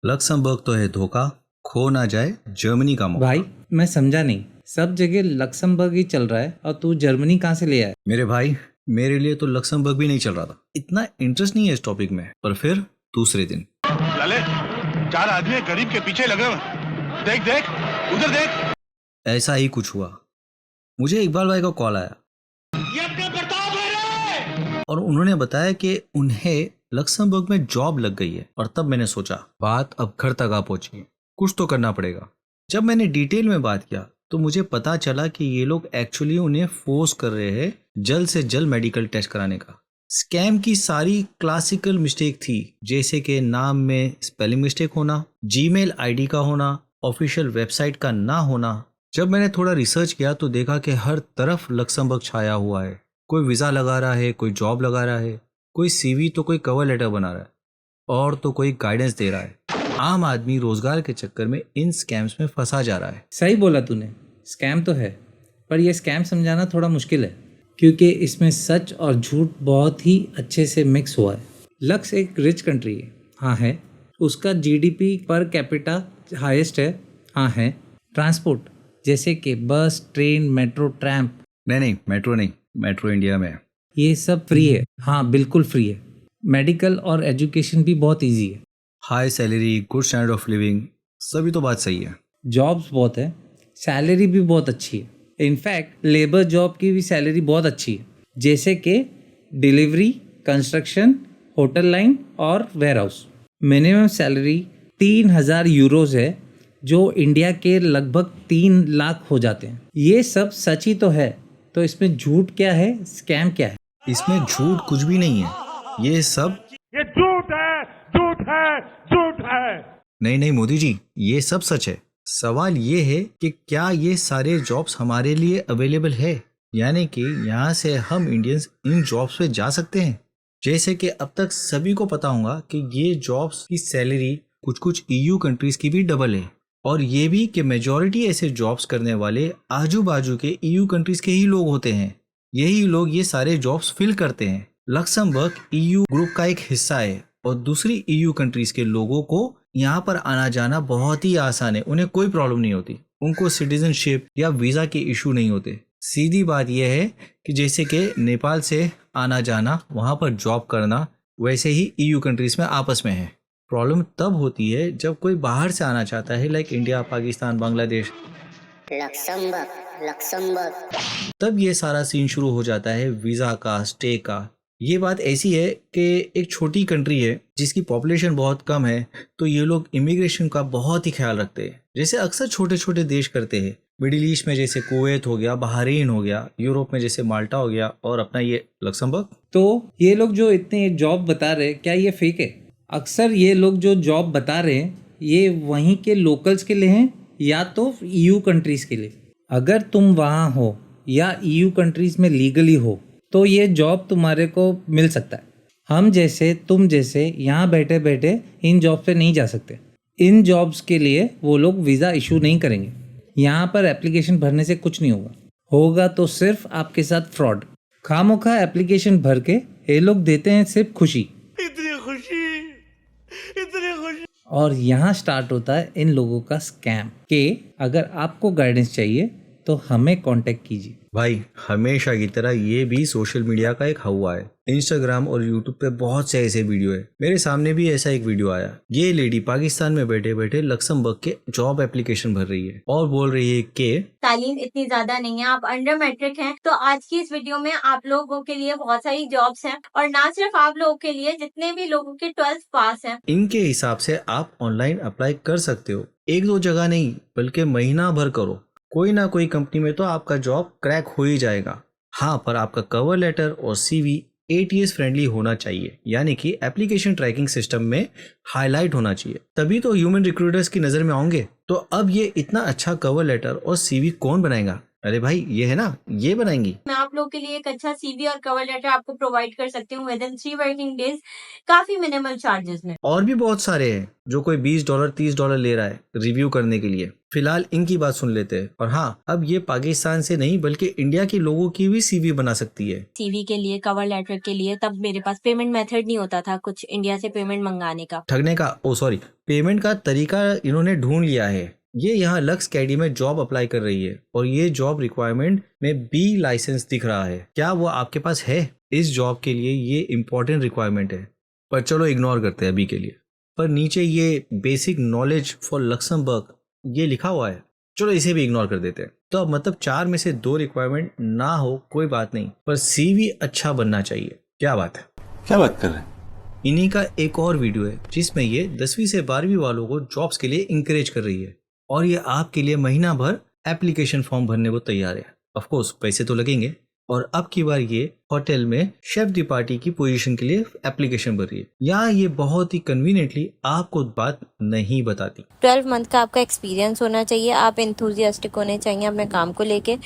Luxembourg तो है धोखा, खो ना जाए जर्मनी का मौका। भाई मैं समझा नहीं, सब जगह लक्समबर्ग ही चल रहा है और तू जर्मनी कहाँ से ले आया? मेरे भाई, मेरे लिए तो लक्समबर्ग भी नहीं चल रहा था, इतना इंटरेस्ट नहीं है इस टॉपिक में। पर फिर दूसरे दिन लाले, 4 आदमी गरीब के पीछे लगे हुए। देख देख, उधर देख। ऐसा ही कुछ हुआ। मुझे इकबाल भाई का कॉल आया ये अपना प्रताप है रे। और उन्होंने बताया कि उन्हें लक्समबर्ग में जॉब लग गई है। और तब मैंने सोचा बात अब घर तक आ पहुंची है, कुछ तो करना पड़ेगा। जब मैंने डिटेल में बात किया तो मुझे पता चला कि ये लोग एक्चुअली उन्हें फोर्स कर रहे हैं जल्द से जल्द मेडिकल टेस्ट कराने का। स्कैम की सारी क्लासिकल मिस्टेक थी, जैसे कि नाम में स्पेलिंग मिस्टेक होना, जीमेल आईडी का होना, ऑफिशियल वेबसाइट का ना होना। जब मैंने थोड़ा रिसर्च किया तो देखा कि हर तरफ लक्समबर्ग छाया हुआ है। कोई वीज़ा लगा रहा है, कोई जॉब लगा रहा है, कोई सीवी तो कोई कवर लेटर बना रहा है और तो कोई गाइडेंस दे रहा है। आम आदमी रोजगार के चक्कर में इन स्कैम्स में फंसा जा रहा है। सही बोला तूने, स्कैम तो है, पर यह स्कैम समझाना थोड़ा मुश्किल है क्योंकि इसमें सच और झूठ बहुत ही अच्छे से मिक्स हुआ है। लक्स एक रिच कंट्री है, हाँ है। उसका जीडीपी पर कैपिटा हाईएस्ट है, हाँ है। ट्रांसपोर्ट जैसे कि बस, ट्रेन, मेट्रो, ट्रैम, नहीं, मेट्रो नहीं, मेट्रो इंडिया में है। ये सब फ्री है, हाँ बिल्कुल फ्री है। मेडिकल और एजुकेशन भी बहुत इजी है। High salary, good standard of living, सभी तो बात सही है। जॉब्स बहुत है, सैलरी भी बहुत अच्छी है। इनफैक्ट लेबर जॉब की भी सैलरी बहुत अच्छी है, जैसे कि डिलीवरी, कंस्ट्रक्शन, होटल लाइन और warehouse. Minimum salary 3,000 euros है, जो इंडिया के लगभग 3 लाख हो जाते हैं। ये सब सच ही तो है, तो इसमें झूठ क्या है, स्कैम क्या है? इसमें झूठ कुछ भी नहीं है, ये सब ये झूठ है, झूठ है, झूठ है। नहीं मोदी जी, ये सब सच है। सवाल ये है कि क्या ये सारे जॉब्स हमारे लिए अवेलेबल है, यानी कि यहाँ से हम इंडियंस इन जॉब्स पे जा सकते हैं। जैसे कि अब तक सभी को पता होगा कि ये जॉब्स की सैलरी कुछ ईयू कंट्रीज की भी डबल है, और ये भी कि मेजॉरिटी ऐसे जॉब्स करने वाले आजू बाजू के ईयू कंट्रीज के ही लोग होते हैं। यही लोग ये सारे जॉब्स फिल करते हैं। लक्समबर्ग ईयू ग्रुप का एक हिस्सा है और दूसरी ईयू कंट्रीज के लोगों को यहाँ पर आना जाना बहुत ही आसान है, उन्हें कोई प्रॉब्लम नहीं होती। उनको सिटीजनशिप या वीज़ा के इशू नहीं होते। सीधी बात यह है कि जैसे कि नेपाल से आना जाना, वहाँ पर जॉब करना, वैसे ही ईयू कंट्रीज में आपस में है। प्रॉब्लम तब होती है जब कोई बाहर से आना चाहता है, like India, Pakistan, Bangladesh, Luxembourg. तब ये सारा सीन शुरू हो जाता है वीज़ा का, स्टे का। ये बात ऐसी है कि एक छोटी कंट्री है जिसकी पॉपुलेशन बहुत कम है, तो ये लोग इमिग्रेशन का बहुत ही ख्याल रखते हैं, जैसे अक्सर छोटे छोटे देश करते हैं। मिडिल ईस्ट में जैसे कुवैत हो गया, बहरीन हो गया, यूरोप में जैसे माल्टा हो गया, और अपना ये लक्समबर्ग। तो ये लोग जो इतने जॉब बता रहे हैं, क्या ये फेक है? अक्सर ये लोग जो जॉब बता रहे हैं, ये वहीं के लोकल्स के लिए हैं या तो ईयू कंट्रीज के लिए। अगर तुम वहाँ हो या ईयू कंट्रीज में लीगली हो तो ये जॉब तुम्हारे को मिल सकता है। हम जैसे, तुम जैसे यहाँ बैठे बैठे इन जॉब पे नहीं जा सकते। इन जॉब्स के लिए वो लोग वीज़ा इशू नहीं करेंगे। यहाँ पर एप्लीकेशन भरने से कुछ नहीं होगा तो सिर्फ आपके साथ फ्रॉड। खामोखा एप्लीकेशन भर के ये लोग देते हैं सिर्फ खुशी। इतनी खुशी। और यहाँ स्टार्ट होता है इन लोगों का स्कैम कि अगर आपको गाइडेंस चाहिए तो हमें कांटेक्ट कीजिए। भाई, हमेशा की तरह ये भी सोशल मीडिया का एक हवा है। इंस्टाग्राम और यूट्यूब पे बहुत से ऐसे वीडियो है। मेरे सामने भी ऐसा एक वीडियो आया। ये लेडी पाकिस्तान में बैठे बैठे लक्समबर्ग के जॉब एप्लीकेशन भर रही है और बोल रही है कि तालीम इतनी ज्यादा नहीं है, आप अंडर मैट्रिक हैं, तो आज की इस वीडियो में आप लोगों के लिए बहुत सारी जॉब्स हैं, और ना सिर्फ आप लोगों के लिए, जितने भी लोगों के 12th पास हैं, इनके हिसाब से आप ऑनलाइन अप्लाई कर सकते हो। 1-2 जगह नहीं, बल्कि महीना भर करो। कोई ना कोई कंपनी में तो आपका जॉब क्रैक हो ही जाएगा। हाँ, पर आपका कवर लेटर और सीवी ATS फ्रेंडली होना चाहिए, यानी कि एप्लीकेशन ट्रैकिंग सिस्टम में हाईलाइट होना चाहिए, तभी तो ह्यूमन रिक्रूटर्स की नज़र में आओगे। तो अब ये इतना अच्छा कवर लेटर और सीवी कौन बनाएगा? अरे भाई ये है ना, ये बनाएंगी। मैं आप लोग के लिए एक अच्छा सीवी और कवर लेटर आपको प्रोवाइड कर सकती हूँ विद इन 3 वर्किंग डेज, काफी मिनिमल चार्जेस में। और भी बहुत सारे हैं जो कोई $20 $30 ले रहा है रिव्यू करने के लिए। फिलहाल इनकी बात सुन लेते हैं। और हाँ, अब ये पाकिस्तान से नहीं बल्कि इंडिया के लोगों की भी सीवी बना सकती है। सीवी के लिए, कवर लेटर के लिए, तब मेरे पास पेमेंट मेथड नहीं होता था कुछ इंडिया से पेमेंट मंगाने का। ठगने का, ओ सॉरी, पेमेंट का तरीका इन्होंने ढूंढ लिया है। ये यहाँ लक्स कैडी में जॉब अप्लाई कर रही है और ये जॉब रिक्वायरमेंट में बी लाइसेंस दिख रहा है। क्या वो आपके पास है? इस जॉब के लिए ये इम्पोर्टेंट रिक्वायरमेंट है, पर चलो इग्नोर करते हैं अभी के लिए। पर नीचे ये बेसिक नॉलेज फॉर लक्समबर्ग ये लिखा हुआ है, चलो इसे भी इग्नोर कर देते हैं। तो अब मतलब 4 में से 2 रिक्वायरमेंट ना हो कोई बात नहीं, पर सीवी अच्छा बनना चाहिए। क्या बात है? क्या बात कर रहे हैं? इन्हीं का एक और वीडियो है जिसमें ये 10वीं से 12वीं वालों को जॉब्स के लिए इंकरेज कर रही है और ये आपके लिए महीना भर एप्लीकेशन फॉर्म भरने को तैयार है। ऑफ कोर्स पैसे तो लगेंगे। और अब की बार ये होटल में शेफ दी पार्टी की पोजीशन के लिए एप्लीकेशन भर रही है। यहाँ ये बहुत ही कन्वीनियंटली आपको बात नहीं बताती। 12 मंथ का आपका एक्सपीरियंस होना चाहिए, आप इंथुजियास्टिक होने चाहिए अपने काम को लेके,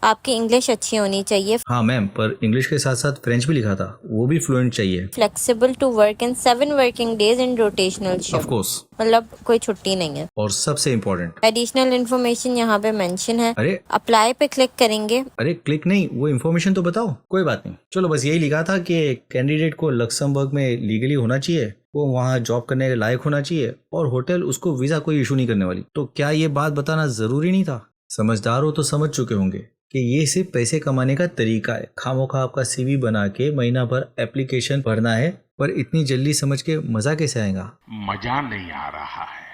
आपकी इंग्लिश अच्छी होनी चाहिए, हाँ मैम, पर इंग्लिश के साथ साथ फ्रेंच भी लिखा था, वो भी फ्लुएंट चाहिए। Flexible to work in 7 working days in rotational of shift, course, मतलब कोई छुट्टी नहीं है। और सबसे इम्पोर्टेंट, एडिशनल इन्फॉर्मेशन यहाँ पे मेंशन है। अरे अप्लाई पे क्लिक करेंगे। अरे क्लिक नहीं, वो इन्फॉर्मेशन तो बताओ। कोई बात नहीं, चलो बस यही लिखा था कि कैंडिडेट को लक्समबर्ग में लीगली होना चाहिए, वो वहाँ जॉब करने के लायक होना चाहिए और होटल उसको वीजा कोई इशू नहीं करने वाली। तो क्या ये बात बताना जरूरी नहीं था? समझदार हो तो समझ चुके होंगे कि ये सिर्फ पैसे कमाने का तरीका है। खामोखा आपका सीवी बना के महीना भर एप्लीकेशन भरना है, पर इतनी जल्दी समझ के मजा कैसे आएगा? मजा नहीं आ रहा है।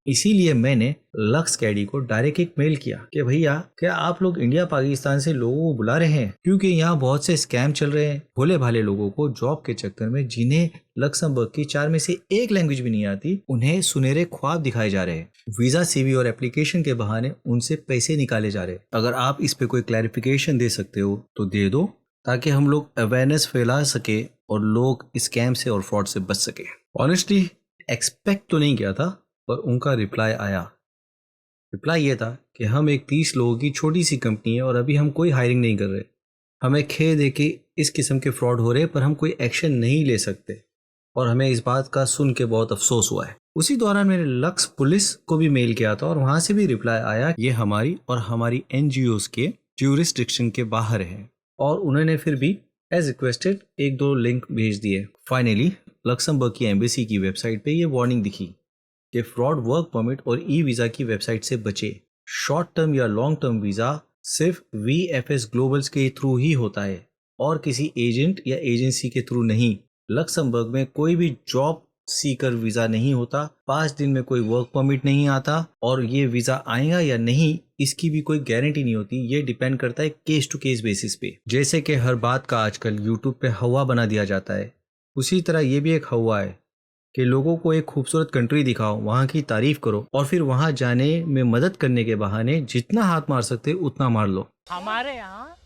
इसीलिए मैंने लक्स कैडी को डायरेक्ट एक मेल किया कि भैया क्या आप लोग इंडिया पाकिस्तान से लोगों को बुला रहे हैं, क्योंकि यहाँ बहुत से स्कैम चल रहे हैं। भोले भाले लोगों को जॉब के चक्कर में, जिन्हें लक्समबर्ग की 4 में से 1 लैंग्वेज भी नहीं आती, उन्हें सुनहरे ख्वाब दिखाए जा रहे हैं। वीजा, सीवी और एप्लीकेशन के बहाने उनसे पैसे निकाले जा रहे हैं। अगर आप इस पे कोई क्लैरिफिकेशन दे सकते हो तो दे दो, ताकि हम लोग अवेयरनेस फैला सके और लोग स्कैम से और फ्रॉड से बच सके। ऑनेस्टली एक्सपेक्ट तो नहीं किया था, पर उनका रिप्लाई आया। रिप्लाई ये था कि हम एक 30 लोगों की छोटी सी कंपनी है और अभी हम कोई हायरिंग नहीं कर रहे। हमें खेद है कि इस किस्म के फ्रॉड हो रहे हैं, पर हम कोई एक्शन नहीं ले सकते और हमें इस बात का सुन के बहुत अफसोस हुआ है। उसी दौरान मैंने लक्स पुलिस को भी मेल किया था और वहां से भी रिप्लाई आया, ये हमारी और हमारी NGOs के ज्यूरिसडिक्शन के बाहर है, और उन्होंने फिर भी एज रिक्वेस्टेड 1-2 लिंक भेज दिए। फाइनली लक्समबर्ग की एम्बेसी की वेबसाइट पे ये वार्निंग दिखी कि फ्रॉड वर्क परमिट और ई वीज़ा की वेबसाइट से बचे। शॉर्ट टर्म या लॉन्ग टर्म वीज़ा सिर्फ VFS ग्लोबल्स के थ्रू ही होता है और किसी एजेंट या एजेंसी के थ्रू नहीं। लक्समबर्ग में कोई भी जॉब सीकर वीज़ा नहीं होता, 5 दिन में कोई वर्क परमिट नहीं आता, और ये वीज़ा आएगा या नहीं इसकी भी कोई गारंटी नहीं होती। ये डिपेंड करता है केस टू केस बेसिस पे। जैसे कि हर बात का आजकल यूट्यूब पे हवा बना दिया जाता है, उसी तरह ये भी एक हवा है कि लोगों को एक खूबसूरत कंट्री दिखाओ, वहाँ की तारीफ करो और फिर वहाँ जाने में मदद करने के बहाने जितना हाथ मार सकते उतना मार लो। हमारे यहाँ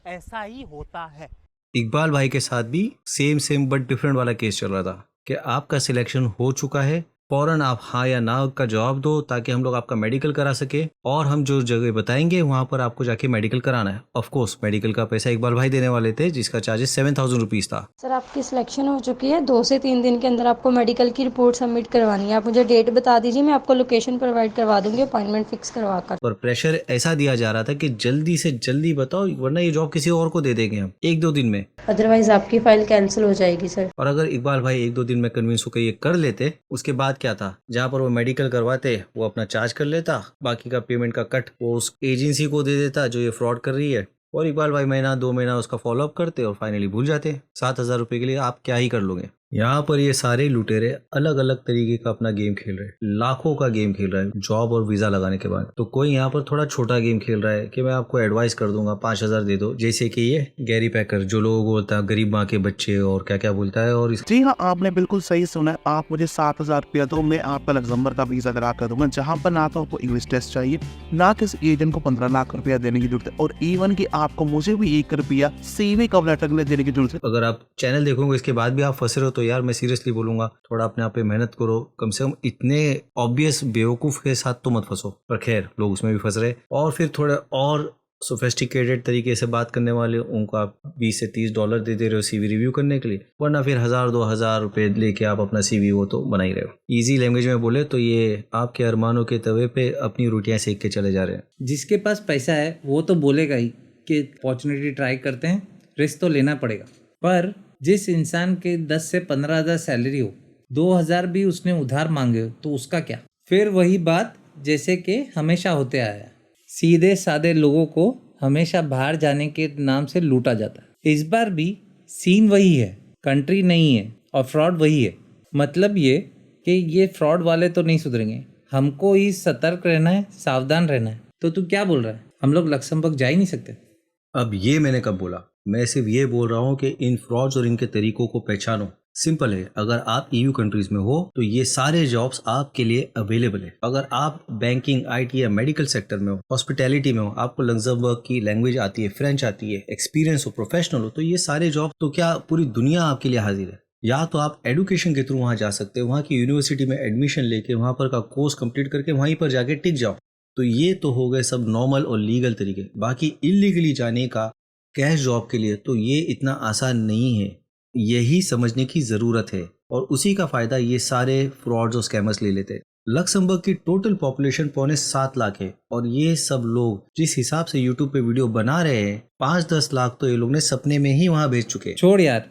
ऐसा ही होता है। इकबाल भाई के साथ भी सेम बट डिफरेंट वाला केस चल रहा था कि आपका सिलेक्शन हो चुका है, फौरन आप हाँ या ना का जवाब दो ताकि हम लोग आपका मेडिकल करा सके, और हम जो जगह बताएंगे वहाँ पर आपको जाके मेडिकल कराना है। ऑफ कोर्स मेडिकल का पैसा इकबाल भाई देने वाले थे, जिसका चार्जेस 7,000 रुपीज़ था। सर आपकी सिलेक्शन हो चुकी है, 2 से 3 दिन के अंदर आपको मेडिकल की रिपोर्ट सबमिट करवानी है। आप मुझे डेट बता दीजिए, मैं आपको लोकेशन प्रोवाइड करवा दूंगी अपॉइंटमेंट फिक्स करवा कर। पर प्रेशर ऐसा दिया जा रहा था कि जल्दी से जल्दी बताओ, वरना ये जॉब किसी और को दे देंगे हम 1-2 दिन में, अदरवाइज आपकी फाइल कैंसिल हो जाएगी सर। और अगर इकबाल भाई 1-2 दिन में कन्विंस होकर ये कर लेते, उसके बाद क्या था, जहाँ पर वो मेडिकल करवाते वो अपना चार्ज कर लेता, बाकी का पेमेंट का कट वो उस एजेंसी को दे देता जो ये फ्रॉड कर रही है, और इकबाल भाई महीना 2 महीना उसका फॉलोअप करते और फाइनली भूल जाते। 7,000 रुपये के लिए आप क्या ही कर लोगे। यहाँ पर ये सारे लुटेरे अलग अलग तरीके का अपना गेम खेल रहे हैं, लाखों का गेम खेल रहा है जॉब और वीजा लगाने के बाद। तो कोई यहाँ पर थोड़ा छोटा गेम खेल रहा है कि मैं आपको एडवाइस कर दूंगा 5,000 दे दो, जैसे कि ये गैरी पैकर जो लोगों को बोलता है गरीब माँ के बच्चे और क्या क्या बोलता है। और जी हाँ, आपने बिल्कुल सही सुना है। आप मुझे 7,000 रुपया दो, मैं आपका लग्जमबर्ग का वीजा करा कर दूंगा, जहाँ पर ना तो आपको इंग्लिश टेस्ट चाहिए, ना किसी एजेंट को 15 लाख रुपया देने की जरूरत है, और इवन की आपको मुझे भी 1 रुपया CV कवर लेटर के लिए देने की जरूरत है। अगर आप चैनल देखोगे इसके बाद भी आप फंसे रहो तो यार मैं सीरियसली बोलूंगा थोड़ा अपने आप पे मेहनत करो, कम से कम इतने ऑब्वियस बेवकूफ के साथ तो मत फंसो। पर खैर लोग उसमें भी फंस रहे, और फिर थोड़ा और सोफेस्टिकेटेड तरीके से बात करने वाले उनको आप $20 से $30 दे रहे हो CV रिव्यू करने के लिए, वरना फिर 1000-2000 रुपये लेके आप अपना CV वो तो बना ही रहे हो। ईजी लैंग्वेज में बोले तो ये आपके अरमानों के तवे पे अपनी रोटियां सेक के चले जा रहे हैं। जिसके पास पैसा है वो तो बोलेगा ही कि अपॉर्चुनिटी ट्राई करते हैं, रिस्क तो लेना पड़ेगा। पर जिस इंसान के 10 से 15,000 सैलरी हो, 2,000 भी उसने उधार मांगे हो, तो उसका क्या? फिर वही बात जैसे कि हमेशा होते आया है, सीधे साधे लोगों को हमेशा बाहर जाने के नाम से लूटा जाता है। इस बार भी सीन वही है, कंट्री नहीं है और फ्रॉड वही है। मतलब ये कि ये फ्रॉड वाले तो नहीं सुधरेंगे, हमको ही सतर्क रहना है, सावधान रहना है। तो तू क्या बोल रहा है, हम लोग लक्समबर्ग जा ही नहीं सकते? अब ये मैंने कब बोला? मैं सिर्फ ये बोल रहा हूँ कि इन फ्रॉड्स और इनके तरीकों को पहचानो। सिंपल है, अगर आप EU कंट्रीज में हो तो ये सारे जॉब्स आपके लिए अवेलेबल है। अगर आप बैंकिंग, IT या मेडिकल सेक्टर में हो, हॉस्पिटैलिटी में हो, आपको लक्समबर्ग की लैंग्वेज आती है, फ्रेंच आती है, एक्सपीरियंस हो, प्रोफेशनल हो, तो ये सारे जॉब तो क्या पूरी दुनिया आपके लिए हाजिर है। या तो आप एडुकेशन के थ्रू वहाँ जा सकते हो, वहाँ की यूनिवर्सिटी में एडमिशन लेके वहाँ पर का कोर्स कंप्लीट करके वहीं पर जाके टिक जाओ। तो ये तो हो गए सब नॉर्मल और लीगल तरीके। बाकी इलीगली जाने का कैश जॉब के लिए तो ये इतना आसान नहीं है, यही समझने की ज़रूरत है। और उसी का फ़ायदा ये सारे फ्रॉड्स और स्कैमर्स ले लेते हैं। लक्समबर्ग की टोटल पॉपुलेशन 7.25 लाख है और ये सब लोग जिस हिसाब से यूट्यूब पे वीडियो बना रहे हैं, 5-10 लाख तो ये लोग ने सपने में ही वहाँ भेज चुके। छोड़ यार,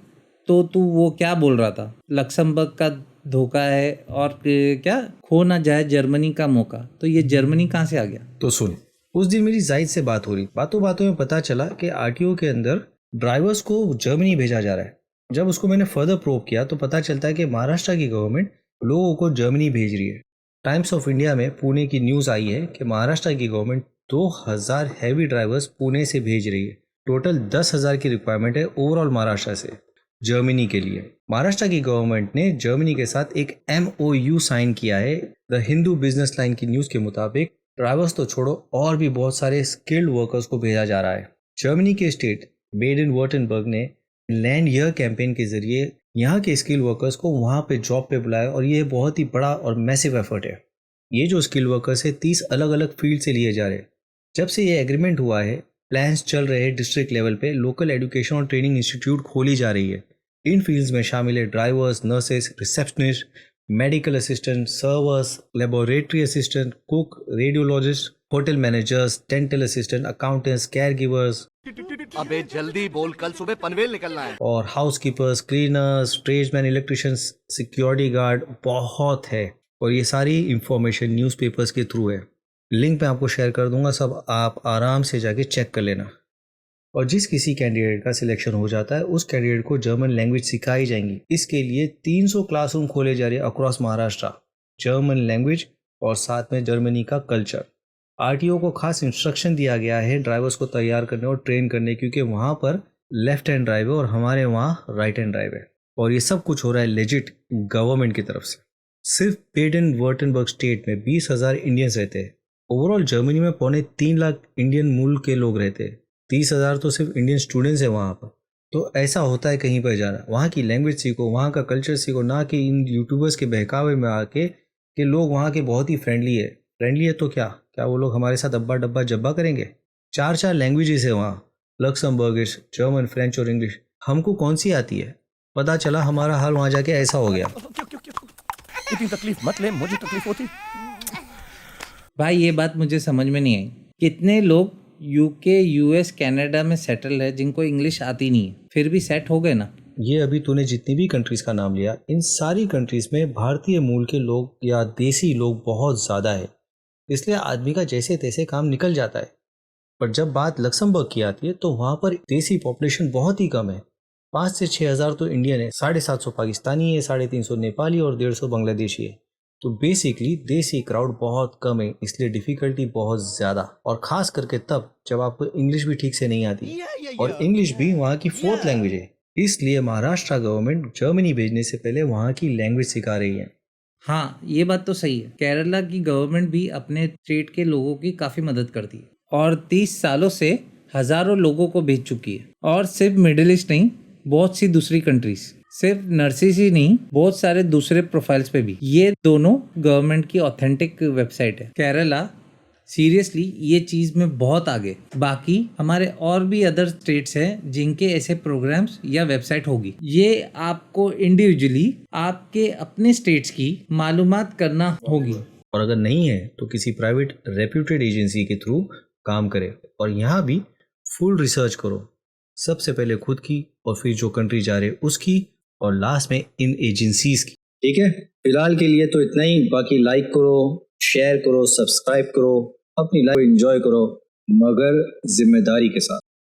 तो तू वो क्या बोल रहा था, लक्समबर्ग का धोखा है और क्या खो ना जाए जर्मनी का मौका, तो ये जर्मनी कहाँ से आ गया? तो सुन, उस दिन मेरी जाहिद से बात हो रही, बातों बातों में पता चला कि RTO के अंदर ड्राइवर्स को जर्मनी भेजा जा रहा है। जब उसको मैंने फर्दर प्रूव किया तो पता चलता है कि महाराष्ट्र की गवर्नमेंट लोगों को जर्मनी भेज रही है। टाइम्स ऑफ इंडिया में पुणे की न्यूज़ आई है कि महाराष्ट्र की गवर्नमेंट 2000 हैवी ड्राइवर्स पुणे से भेज रही है। टोटल 10,000 की रिक्वायरमेंट है ओवरऑल महाराष्ट्र से जर्मनी के लिए। महाराष्ट्र की गवर्नमेंट ने जर्मनी के साथ एक MOU साइन किया है। द हिंदू बिजनेस लाइन की न्यूज़ के मुताबिक ड्राइवर्स तो छोड़ो, और भी बहुत सारे स्किल्ड वर्कर्स को भेजा जा रहा है। जर्मनी के स्टेट बेडन-वर्टेनबर्ग ने लैंड ईयर कैंपेन के जरिए यहाँ के स्किल वर्कर्स को वहाँ पे जॉब पे बुलाया और ये बहुत ही बड़ा और मैसिव एफर्ट है। ये जो स्किल वर्कर्स है 30 अलग अलग फील्ड से लिए जा रहे हैं। जब से ये एग्रीमेंट हुआ है, प्लान्स चल रहे हैं, डिस्ट्रिक्ट लेवल पे लोकल एजुकेशन और ट्रेनिंग इंस्टीट्यूट खोली जा रही है। इन फील्ड्स में शामिल है drivers, nurses, receptionist, medical assistant, servers, laboratory assistant, cook, radiologist, hotel managers, dental assistant, accountants, care givers, अबे जल्दी बोल, कल सुबह पनवेल निकलना है। और housekeepers, cleaners, tradesman, electricians, security guard, बहुत है। और ये सारी इंफॉर्मेशन न्यूज़पेपर्स के थ्रू है। लिंक मैं आपको शेयर कर दूंगा, सब आप आराम से जाके चेक कर लेना। और जिस किसी कैंडिडेट का सिलेक्शन हो जाता है उस कैंडिडेट को जर्मन लैंग्वेज सिखाई जाएंगी। इसके लिए 300 क्लासरूम खोले जा रहे हैं अक्रॉस महाराष्ट्र। जर्मन लैंग्वेज और साथ में जर्मनी का कल्चर। RTO को खास इंस्ट्रक्शन दिया गया है ड्राइवर्स को तैयार करने और ट्रेन करने, क्योंकि वहाँ पर लेफ्ट हैंड ड्राइव है और हमारे वहाँ राइट हैंड ड्राइव है। और ये सब कुछ हो रहा है लेजिट गवर्नमेंट की तरफ से। सिर्फ बेडन-वर्टेनबर्ग स्टेट में 20,000 इंडियंस रहते हैं। ओवरऑल जर्मनी में 3.25 लाख इंडियन मूल के लोग रहते हैं। 30,000 तो सिर्फ इंडियन स्टूडेंट्स हैं वहाँ पर। तो ऐसा होता है कहीं पर जाना, वहाँ की लैंग्वेज सीखो, वहाँ का कल्चर सीखो, ना कि इन यूट्यूबर्स के बहकावे में आके कि लोग वहाँ के बहुत ही फ्रेंडली है तो क्या वो लोग हमारे साथ अब्बा डब्बा जब्बा करेंगे? 4 लैंग्वेजेस है वहाँ, लक्समबर्गिश, जर्मन, फ्रेंच और इंग्लिश। हमको कौन सी आती है? पता चला हमारा हाल वहाँ जाके ऐसा हो गया। इतनी तकलीफ मत ले, मुझे तकलीफ होती। भाई ये बात मुझे समझ में नहीं आई, कितने लोग UK, US, कनाडा में सेटल है जिनको इंग्लिश आती नहीं है, फिर भी सेट हो गए ना। ये अभी तूने जितनी भी कंट्रीज का नाम लिया, इन सारी कंट्रीज में भारतीय मूल के लोग या देसी लोग बहुत ज़्यादा है, इसलिए आदमी का जैसे तैसे काम निकल जाता है। पर जब बात लक्समबर्ग की आती है तो वहाँ पर देसी पॉपुलेशन बहुत ही कम है। 5 से 6 हज़ार तो इंडियन है, 750 पाकिस्तानी है, 350 नेपाली और 150 बांग्लादेशी है। तो बेसिकली देसी क्राउड बहुत कम है, इसलिए डिफ़िकल्टी बहुत ज़्यादा, और ख़ास करके तब जब आपको इंग्लिश भी ठीक से नहीं आती, और इंग्लिश भी वहाँ की 4th लैंग्वेज है। इसलिए महाराष्ट्र गवर्नमेंट जर्मनी भेजने से पहले वहाँ की लैंग्वेज सिखा रही है। हाँ, ये बात तो सही है। केरला की गवर्नमेंट भी अपने स्टेट के लोगों की काफ़ी मदद करती है और 30 सालों से हज़ारों लोगों को भेज चुकी है। और सिर्फ मिडिल ईस्ट नहीं, बहुत सी दूसरी कंट्रीज, सिर्फ नर्सेस ही नहीं, बहुत सारे दूसरे प्रोफाइल्स पे भी। ये दोनों गवर्नमेंट की ऑथेंटिक वेबसाइट है। केरला सीरियसली ये चीज़ में बहुत आगे। बाकी हमारे और भी अदर स्टेट्स हैं जिनके ऐसे प्रोग्राम्स या वेबसाइट होगी। ये आपको इंडिविजुअली आपके अपने स्टेट्स की मालूमात करना होगी। और अगर नहीं है तो किसी प्राइवेट रेप्यूटेड एजेंसी के थ्रू काम करें और यहाँ भी फुल रिसर्च करो, सबसे पहले खुद की और फिर जो कंट्री जा रहे उसकी और लास्ट में इन एजेंसीज की। ठीक है, फिलहाल के लिए तो इतना ही। बाकी लाइक करो, शेयर करो, सब्सक्राइब करो, अपनी लाइफ एंजॉय करो, मगर जिम्मेदारी के साथ।